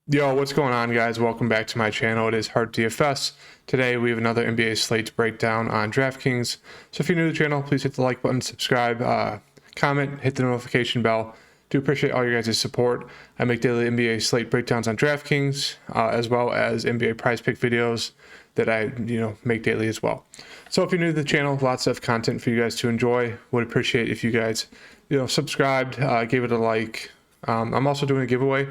Yo, what's going on, guys? Welcome back to my channel. It is Hard DFS. Today we have another NBA slate to break down on Draftkings. So if you're new to the channel, please hit the like button, subscribe, comment, hit the notification bell. Do appreciate all your guys' support. I make daily NBA slate breakdowns on Draftkings, as well as NBA prize pick videos that I make daily as well. So if you're new to the channel, lots of content for you guys to enjoy. Would appreciate if you guys subscribed, gave it a like. I'm also doing a giveaway.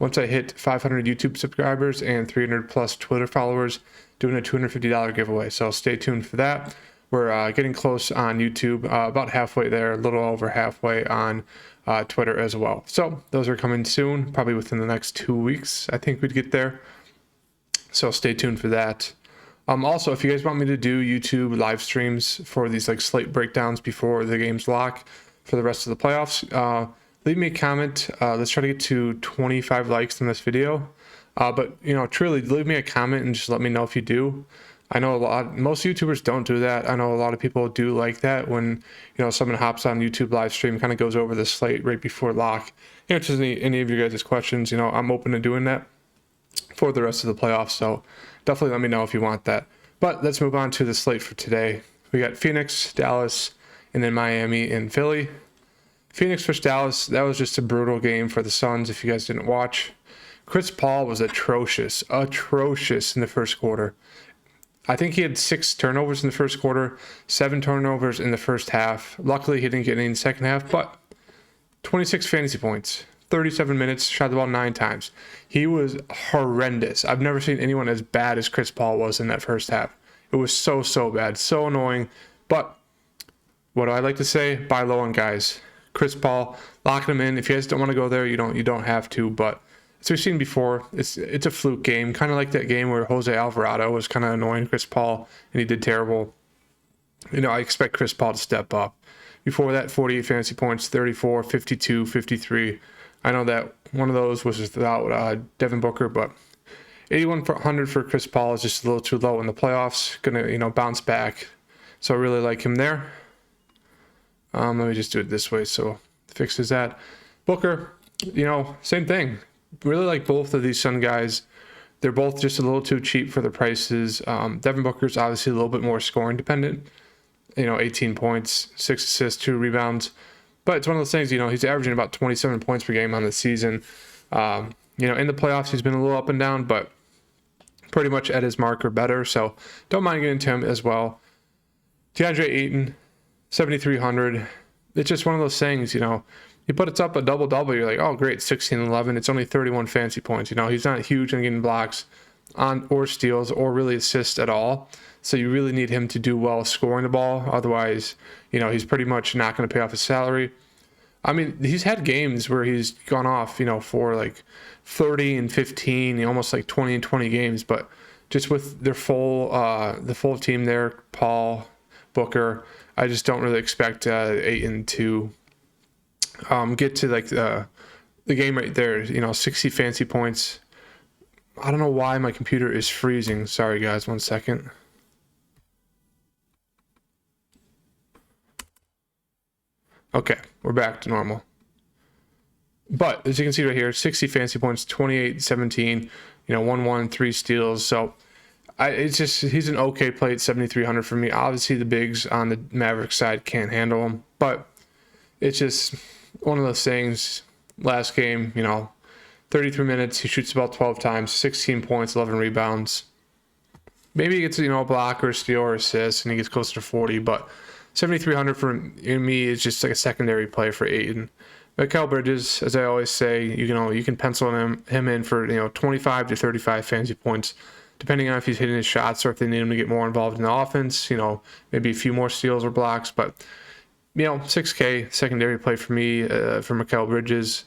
Once I hit 500 YouTube subscribers and 300 plus Twitter followers, doing a $250 giveaway. So stay tuned for that. We're getting close on YouTube, about halfway there, a little over halfway on Twitter as well. So those are coming soon, probably within the next 2 weeks. I think we'd get there. So stay tuned for that. Also, if you guys want me to do YouTube live streams for these like slate breakdowns before the games lock for the rest of the playoffs, leave me a comment. Let's try to get to 25 likes in this video. But truly, leave me a comment and just let me know if you do. I know most YouTubers don't do that. I know a lot of people do like that when someone hops on YouTube live stream, kind of goes over the slate right before lock. Answers any of your guys' questions. I'm open to doing that for the rest of the playoffs. So definitely let me know if you want that. But let's move on to the slate for today. We got Phoenix, Dallas, and then Miami and Philly. Phoenix versus Dallas, that was just a brutal game for the Suns if you guys didn't watch. Chris Paul was atrocious in the first quarter. I think he had 6 turnovers in the first quarter, 7 turnovers in the first half. Luckily, he didn't get any in the second half, but 26 fantasy points, 37 minutes, shot the ball 9 times. He was horrendous. I've never seen anyone as bad as Chris Paul was in that first half. It was so bad, so annoying. But what do I like to say? Buy low on guys. Chris Paul, locking him in. If you guys don't want to go there, you don't have to. But as we've seen before, it's a fluke game, kind of like that game where Jose Alvarado was kind of annoying Chris Paul, and he did terrible. I expect Chris Paul to step up. Before that, 48 fantasy points, 34, 52, 53. I know that one of those was without Devin Booker, but 8,100 for Chris Paul is just a little too low in the playoffs. Gonna bounce back. So I really like him there. Let me just do it this way so it fixes that. Booker, same thing. Really like both of these Sun guys. They're both just a little too cheap for the prices. Devin Booker's obviously a little bit more scoring dependent. 18 points, 6 assists, 2 rebounds. But it's one of those things, he's averaging about 27 points per game on the season. In the playoffs, he's been a little up and down, but pretty much at his mark or better. So don't mind getting to him as well. DeAndre Ayton, 7,300. It's just one of those things, he puts up a double-double, you're like, oh, great, 16-11. It's only 31 fantasy points. He's not huge on getting blocks or steals or really assists at all. So you really need him to do well scoring the ball. Otherwise, he's pretty much not going to pay off his salary. I mean, he's had games where he's gone off, for like 30 and 15, almost like 20 and 20 games. But just with their the full team there, Paul, Booker, I just don't really expect Ayton to get to like the game right there. 60 fantasy points. I don't know why my computer is freezing. Sorry, guys. 1 second. Okay, we're back to normal. But as you can see right here, 60 fantasy points, 28, 17, 1-1, 3 steals. So he's an okay play at 7,300 for me. Obviously, the bigs on the Mavericks side can't handle him, but it's just one of those things. Last game, 33 minutes, he shoots the ball 12 times, 16 points, 11 rebounds. Maybe he gets a block or a steal or assist, and he gets closer to 40, but 7,300 for me is just like a secondary play for Ayton. Mikal Bridges, as I always say, you can pencil him in for 25 to 35 fantasy points, depending on if he's hitting his shots or if they need him to get more involved in the offense. Maybe a few more steals or blocks, but 6K secondary play for me for Mikal Bridges.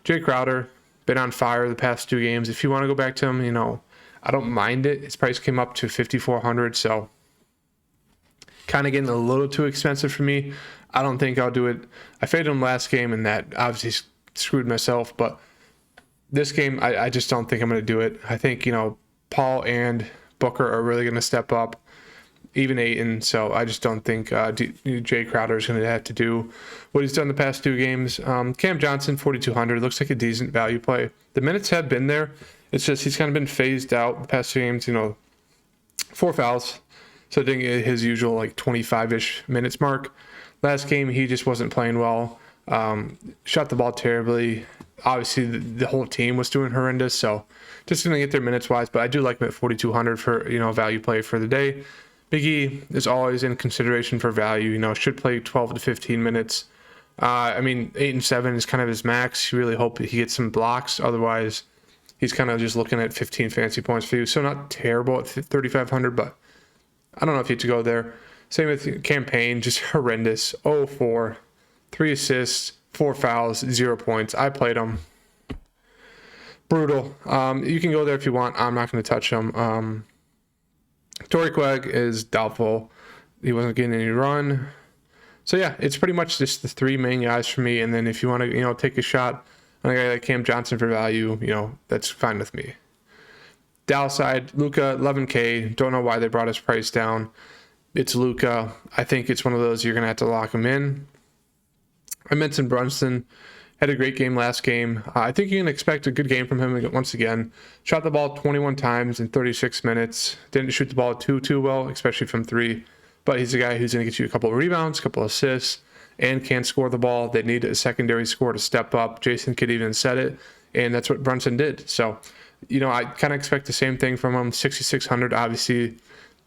Jay Crowder, been on fire the past 2 games. If you want to go back to him, I don't mind it. His price came up to 5,400, so kind of getting a little too expensive for me. I don't think I'll do it. I faded him last game, and that obviously screwed myself. But this game, I just don't think I'm going to do it. I think, Paul and Booker are really going to step up, even Ayton. So I just don't think Jay Crowder is going to have to do what he's done the past 2 games. Cam Johnson, 4,200. Looks like a decent value play. The minutes have been there. It's just he's kind of been phased out the past 2 games, 4 fouls. So I think his usual like 25-ish minutes mark. Last game, he just wasn't playing well. Shot the ball terribly. Obviously, the whole team was doing horrendous. So just going to get their minutes wise. But I do like him at 4,200 for, value play for the day. Big E is always in consideration for value. Should play 12 to 15 minutes. 8 and 7 is kind of his max. You really hope that he gets some blocks. Otherwise, he's kind of just looking at 15 fantasy points for you. So not terrible at 3,500, but I don't know if you have to go there. Same with Campaign, just horrendous. 0-4, 3 assists, 4 fouls, 0 points. I played him. Brutal. You can go there if you want. I'm not going to touch him. Torrey Craig is doubtful. He wasn't getting any run. So yeah, it's pretty much just the 3 main guys for me. And then if you want to, take a shot on a guy like Cam Johnson for value, that's fine with me. Dallas side, Luka, 11K. Don't know why they brought his price down. It's Luka. I think it's one of those you're going to have to lock him in. I mentioned Brunson. Had a great game last game. I think you can expect a good game from him once again. Shot the ball 21 times in 36 minutes. Didn't shoot the ball too well, especially from 3. But he's a guy who's going to get you a couple of rebounds, a couple of assists, and can score the ball. They need a secondary score to step up. Jason Kidd even said it, and that's what Brunson did. So, I kind of expect the same thing from him. 6,600 obviously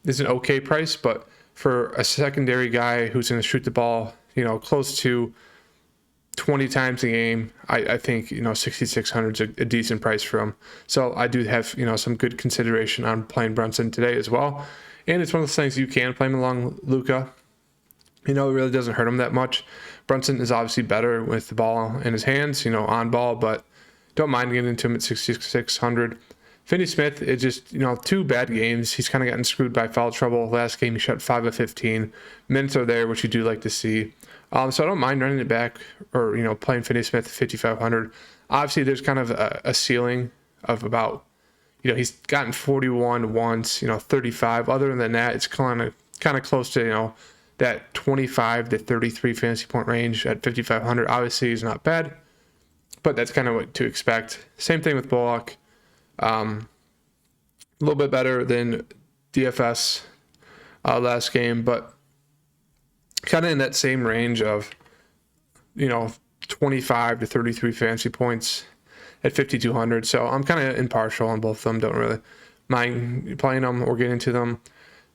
is an okay price, but for a secondary guy who's going to shoot the ball, close to 20 times a game, I think 6,600 is a decent price for him. So I do have some good consideration on playing Brunson today as well. And it's one of those things you can play him along Luka. It really doesn't hurt him that much. Brunson is obviously better with the ball in his hands, on ball, but don't mind getting into him at 6,600. Finney Smith is just, 2 bad games. He's kind of gotten screwed by foul trouble. Last game, he shot 5 of 15. Minutes are there, which you do like to see. So I don't mind running it back or, playing Finney Smith at 5,500. Obviously, there's kind of a ceiling of about, he's gotten 41 once, 35. Other than that, it's kind of close to, that 25 to 33 fantasy point range at 5,500. Obviously, is not bad, but that's kind of what to expect. Same thing with Bullock. A little bit better than DFS last game, but kind of in that same range of, 25 to 33 fantasy points at 5,200. So I'm kind of impartial on both of them. Don't really mind playing them or getting into them.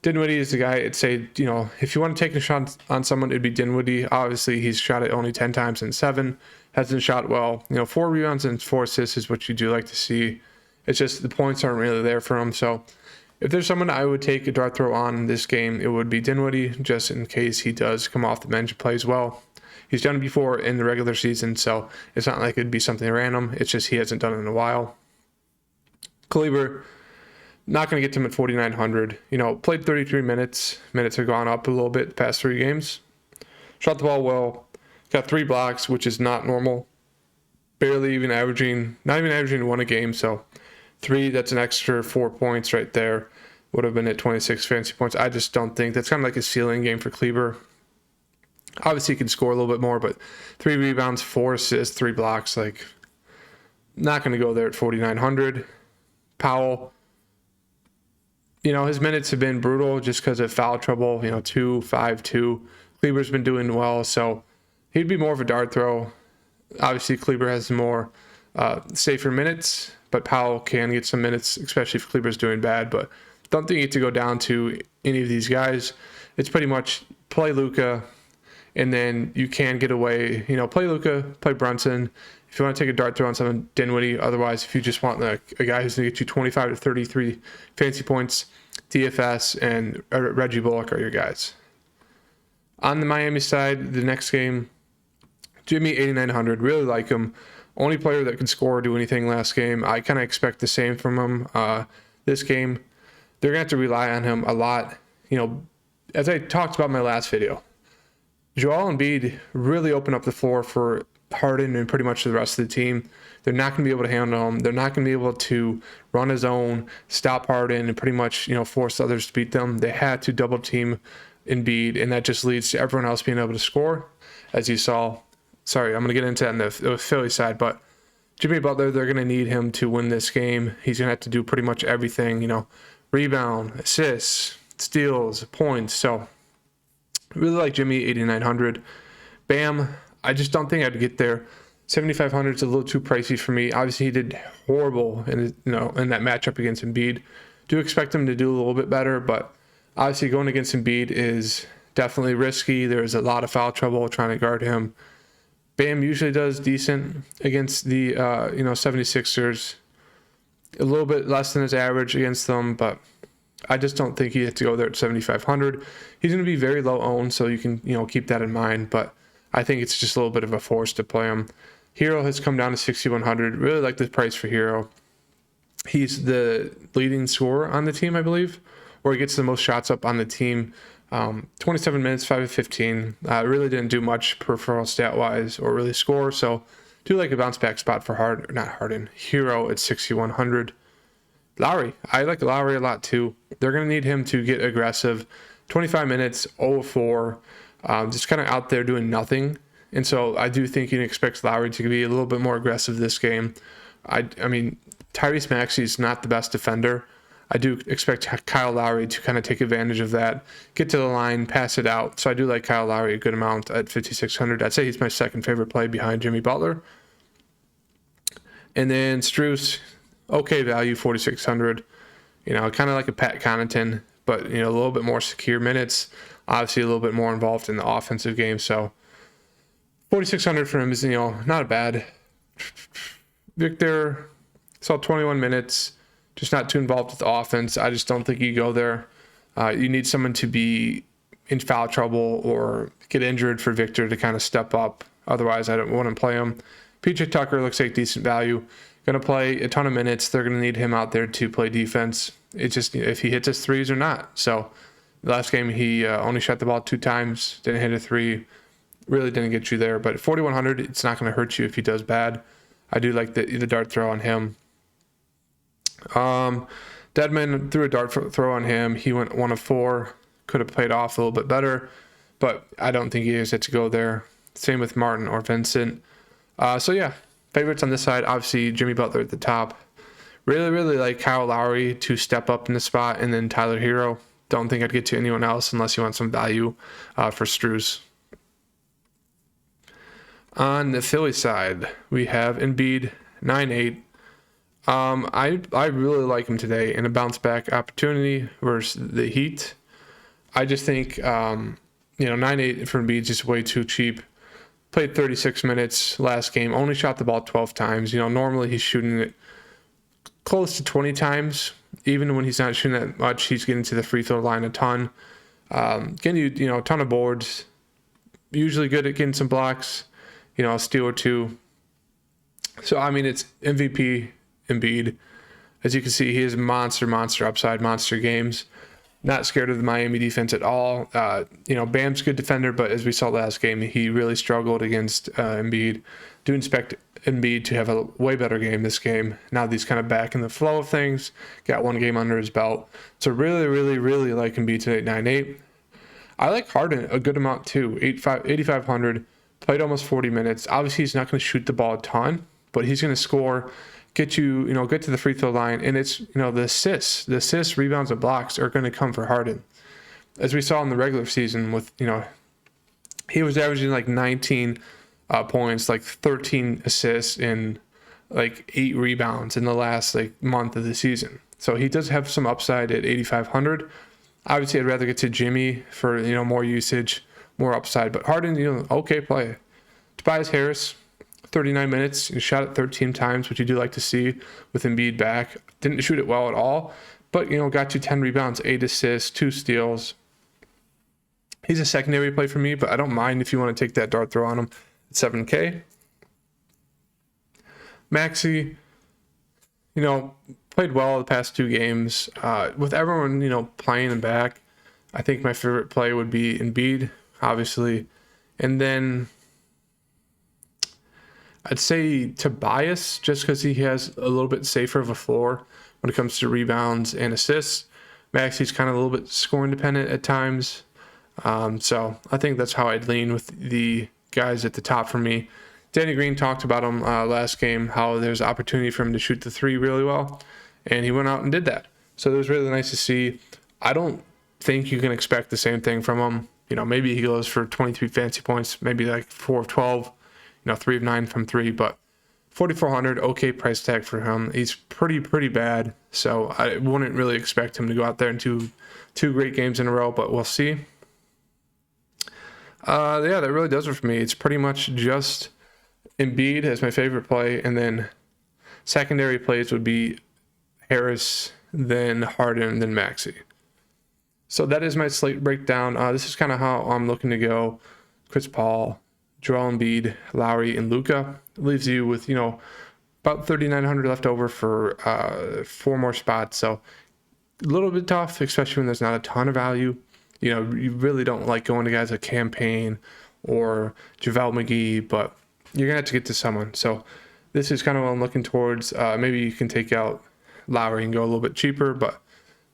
Dinwiddie is the guy I'd say, if you want to take a shot on someone, it'd be Dinwiddie. Obviously, he's shot it only 10 times in 7. Hasn't shot well. 4 rebounds and 4 assists is what you do like to see. It's just the points aren't really there for him. So if there's someone I would take a dart throw on in this game, it would be Dinwiddie, just in case he does come off the bench and plays well. He's done it before in the regular season, so it's not like it'd be something random. It's just he hasn't done it in a while. Kleber, not going to get to him at 4,900. Played 33 minutes. Minutes have gone up a little bit the past 3 games. Shot the ball well. Got 3 blocks, which is not normal. Not even averaging 1 a game, so 3, that's an extra 4 points right there. Would have been at 26 fantasy points. I just don't think that's kind of like a ceiling game for Kleber. Obviously, he can score a little bit more, but 3 rebounds, 4 assists, 3 blocks, not going to go there at 4,900. Powell, his minutes have been brutal just because of foul trouble, 2, 5, 2. Kleber's been doing well, so he'd be more of a dart throw. Obviously, Kleber has more safer minutes, but Powell can get some minutes, especially if Kleber's doing bad. But don't think you need to go down to any of these guys. It's pretty much play Luka, and then you can get away. Play Luka, play Brunson. If you want to take a dart throw on someone, Dinwiddie. Otherwise, if you just want a guy who's going to get you 25 to 33 fantasy points, DFS and Reggie Bullock are your guys. On the Miami side, the next game, Jimmy 8,900. Really like him. Only player that could score or do anything last game. I kind of expect the same from him this game. They're going to have to rely on him a lot. As I talked about in my last video, Joel Embiid really opened up the floor for Harden and pretty much the rest of the team. They're not going to be able to handle him. They're not going to be able to run his own, stop Harden, and pretty much force others to beat them. They had to double team Embiid, and that just leads to everyone else being able to score, as you saw. Sorry, I'm going to get into that on the Philly side, but Jimmy Butler, they're going to need him to win this game. He's going to have to do pretty much everything, rebound, assists, steals, points. So I really like Jimmy, 8,900. Bam, I just don't think I'd get there. 7,500 is a little too pricey for me. Obviously, he did horrible in that matchup against Embiid. Do expect him to do a little bit better, but obviously going against Embiid is definitely risky. There's a lot of foul trouble trying to guard him. Bam usually does decent against the 76ers. A little bit less than his average against them, but I just don't think he has to go there at 7,500. He's going to be very low owned, so you can keep that in mind. But I think it's just a little bit of a force to play him. Hero has come down to 6,100. Really like the price for Hero. He's the leading scorer on the team, I believe, or he gets the most shots up on the team. 27 minutes, 5 of 15. Really didn't do much peripheral stat-wise or really score, so do like a bounce-back spot for Hero at 6,100. Lowry. I like Lowry a lot, too. They're going to need him to get aggressive. 25 minutes, 0 of 4. Just kind of out there doing nothing. And so I do think you can expect Lowry to be a little bit more aggressive this game. I mean, Tyrese Maxey's not the best defender. I do expect Kyle Lowry to kind of take advantage of that, get to the line, pass it out. So I do like Kyle Lowry a good amount at 5,600. I'd say he's my second favorite play behind Jimmy Butler. And then Strus, okay value, 4,600. Kind of like a Pat Connaughton, but, a little bit more secure minutes. Obviously a little bit more involved in the offensive game. So 4,600 for him is, not a bad. Victor saw 21 minutes. Just not too involved with the offense. I just don't think you go there. You need someone to be in foul trouble or get injured for Victor to kind of step up. Otherwise, I don't want to play him. PJ Tucker looks like decent value. Going to play a ton of minutes. They're going to need him out there to play defense. It's just if he hits his threes or not. So last game, he only shot the ball 2 times. Didn't hit a 3. Really didn't get you there. But at 4,100, it's not going to hurt you if he does bad. I do like the dart throw on him. Deadman threw a dart throw on him. He went 1 of 4. Could have played off a little bit better, but I don't think he has it to go there. Same with Martin or Vincent. So yeah, favorites on this side, obviously Jimmy Butler at the top. Really, really like Kyle Lowry to step up in the spot, and then Tyler Hero. Don't think I'd get to anyone else unless you want some value for Strus. On the Philly side, we have Embiid, 9-8. I really like him today in a bounce back opportunity versus the Heat. I just think 9-8 for Embiid is just way too cheap. Played 36 minutes last game, only shot the ball 12 times. Normally he's shooting it close to 20 times. Even when he's not shooting that much, he's getting to the free throw line a ton. Getting you a ton of boards. Usually good at getting some blocks, a steal or 2. So I mean, it's MVP Embiid. As you can see, he has monster upside, monster games. Not scared of the Miami defense at all. Bam's a good defender, but as we saw last game, he really struggled against Embiid. Do expect Embiid to have a way better game this game. Now that he's kind of back in the flow of things, got 1 game under his belt. So really, really, really like Embiid today at 9-8. I like Harden a good amount too, 8,500. Played almost 40 minutes. Obviously, he's not going to shoot the ball a ton, but he's going to score, get get to the free throw line, and it's, the assists, rebounds, and blocks are going to come for Harden. As we saw in the regular season with, he was averaging like 19 points, like 13 assists, and like 8 rebounds in the last month of the season. So he does have some upside at 8,500. Obviously, I'd rather get to Jimmy for, more usage, more upside, but Harden, okay play. Tobias Harris, 39 minutes, he shot it 13 times, which you do like to see with Embiid back. Didn't shoot it well at all, but, got you 10 rebounds, 8 assists, 2 steals. He's a secondary play for me, but I don't mind if you want to take that dart throw on him at 7K. Maxey, played well the past 2 games. With everyone, playing him back, I think my favorite play would be Embiid, obviously. And then I'd say Tobias, just because he has a little bit safer of a floor when it comes to rebounds and assists. Maxey's kind of a little bit scoring dependent at times. So I think that's how I'd lean with the guys at the top for me. Danny Green talked about him last game, how there's opportunity for him to shoot the three really well, and he went out and did that. So it was really nice to see. I don't think you can expect the same thing from him. Maybe he goes for 23 fancy points, maybe like 4 of 12, 3 of 9 from 3, but 4,400, okay price tag for him. He's pretty bad, so I wouldn't really expect him to go out there and do two great games in a row, but we'll see. Yeah, that really does it for me. It's pretty much just Embiid as my favorite play, and then secondary plays would be Harris, then Harden, then Maxey. So that is my slate breakdown. This is kind of how I'm looking to go. Chris Paul, Joel Embiid, Lowry, and Luka. Leaves you with, about 3,900 left over for 4 more spots. So a little bit tough, especially when there's not a ton of value. You really don't like going to guys like Campaign or JaVale McGee, but you're going to have to get to someone. So this is kind of what I'm looking towards. Maybe you can take out Lowry and go a little bit cheaper, but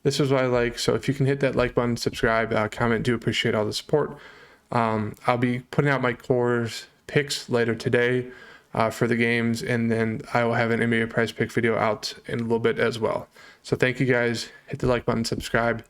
this is what I like. So if you can hit that like button, subscribe, comment, do appreciate all the support. I'll be putting out my cores picks later today for the games, and then I will have an NBA prize pick video out in a little bit as well. So thank you guys. Hit the like button, subscribe.